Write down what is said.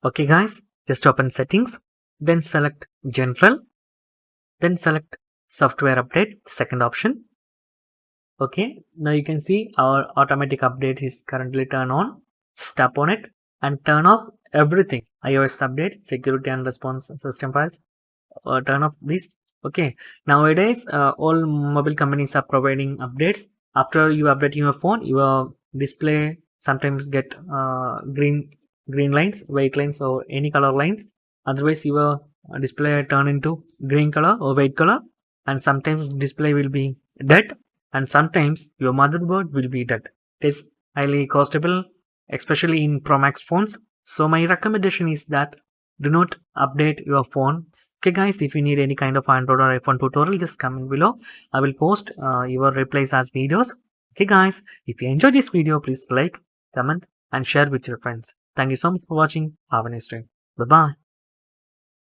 Okay guys, just open settings, then select general, then select software update, second option. Okay, now you can see our automatic update is currently turned on. Just tap on it and turn off everything. iOS update, security and response system files, turn off this. Okay, nowadays all mobile companies are providing updates. After you update your phone, your display sometimes get green lines, white lines, or any color lines. Otherwise your display turn into green color or white color, and sometimes display will be dead, and sometimes your motherboard will be dead. It is highly costable, especially in Pro Max phones. So my recommendation is that do not update your phone. Okay guys, if you need any kind of Android or iPhone tutorial, just comment below. I will post your replies as videos. Okay guys, if you enjoyed this video, please like, comment and share with your friends. Thank you so much for watching. Have a nice day. Bye bye.